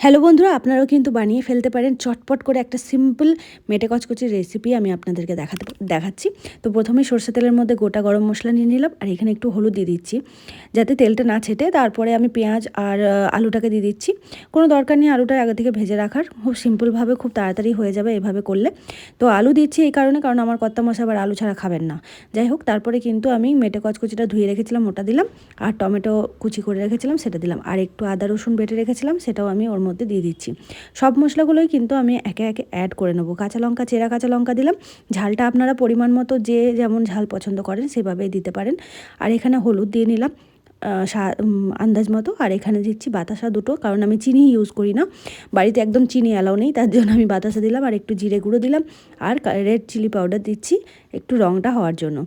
Hello বন্ধুরা, আপনারাও কিন্তু বানিয়ে ফেলতে পারেন চটপট করে একটা সিম্পল মেটে কচকচির রেসিপি আমি আপনাদেরকে দেখাচ্ছি। তো প্রথমে সরষে তেলের মধ্যে গোটা গরম মশলা নিয়ে নিলাম, আর এখানে একটু হলুদ দিয়ে দিচ্ছি যাতে তেলটা না ছেটে। তারপরে আমি পেঁয়াজ আর আলুটাকে দিয়ে দিচ্ছি। কোনো দরকার নেই আলুটা আগে থেকে ভেজে রাখার, খুব সিম্পলভাবে খুব তাড়াতাড়ি হয়ে যাবে এভাবে করলে। তো আলু দিচ্ছি এই কারণে, কারণ আমার কর্তামশাই আবার আলু ছাড়া খাবেন না। যাই হোক, তারপরে কিন্তু আমি মেটে কচকচিটা ধুয়ে রেখেছিলাম ওটা দিলাম, আর টমেটো কুচি করে রেখেছিলাম সেটা দিলাম, আর একটু আদা রসুন বেটে রেখেছিলাম সেটাও আমি ওর মধ্যে দিয়ে দিচ্ছি। সব মশলাগুলোই কিন্তু আমি একে একে অ্যাড করে নেবো। কাঁচা লঙ্কা, চেরা কাঁচা লঙ্কা দিলাম। ঝালটা আপনারা পরিমাণ মতো যে যেমন ঝাল পছন্দ করেন সেভাবেই দিতে পারেন। আর এখানে হলুদ দিয়ে নিলাম আন্দাজ মতো। আর এখানে দিচ্ছি বাতাসা দুটো, কারণ আমি চিনি ইউজ করি না, বাড়িতে একদম চিনি অ্যালাউ নেই, তার জন্য আমি বাতাসা দিলাম। আর একটু জিরে গুঁড়ো দিলাম, আর রেড চিলি পাউডার দিচ্ছি একটু রঙটা হওয়ার জন্য।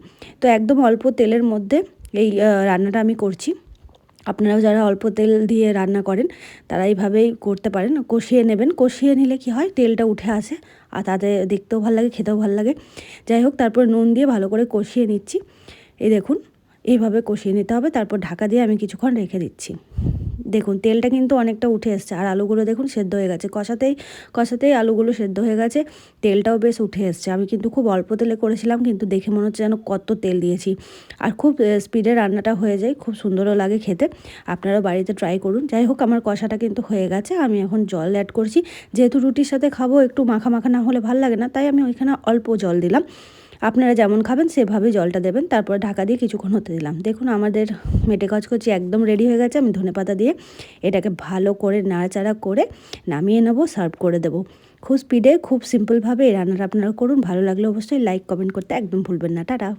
তো একদম অল্প তেলের মধ্যে এই রান্নাটা আমি করছি। আপনারাও যারা অল্প তেল দিয়ে রান্না করেন তারা এইভাবেই করতে পারেন। কষিয়ে নেবেন, কষিয়ে নিলে কি হয় তেলটা উঠে আসে, আর তাতে দেখতেও ভালো লাগে, খেতেও ভালো লাগে। যাই হোক, তারপর নুন দিয়ে ভালো করে কষিয়ে নিচ্ছি। এই দেখুন, এইভাবে কষিয়ে নিতে হবে। তারপর ঢাকা দিয়ে আমি কিছুক্ষণ রেখে দিচ্ছি। দেখুন তেলটা কিন্তু অনেকটা উঠে এসছে, আর আলুগুলো দেখুন সেদ্ধ হয়ে গেছে। কষাতেই কষাতেই আলুগুলো সেদ্ধ হয়ে গেছে, তেলটাও বেশ উঠে এসছে। আমি কিন্তু খুব অল্প তেলে করেছিলাম, কিন্তু দেখে মনে হচ্ছে যেন কত তেল দিয়েছি। আর খুব স্পিডে রান্নাটা হয়ে যায়, খুব সুন্দরও লাগে খেতে। আপনারাও বাড়িতে ট্রাই করুন। যাই হোক, আমার কষাটা কিন্তু হয়ে গেছে। আমি এখন জল অ্যাড করছি, যেহেতু রুটির সাথে খাবো, একটু মাখা মাখা না হলে ভালো লাগে না, তাই আমি ওইখানে অল্প জল দিলাম। আপনারা যেমন খাবেন সেভাবে জলটা দেবেন। তারপর ঢাকা দিয়ে কিছুক্ষণ হতে দিলাম। দেখুন আমাদের মেটে কচকচি একদম রেডি হয়ে গেছে। আমি ধনেপাতা দিয়ে এটাকে ভালো করে নাড়াচাড়া করে নামিয়ে নেব, সার্ভ করে দেবো। খুব স্পিডে খুব সিম্পলভাবে এই রান্নাটা আপনারা করুন। ভালো লাগলে অবশ্যই লাইক কমেন্ট করতে একদম ভুলবেন না। টাটা।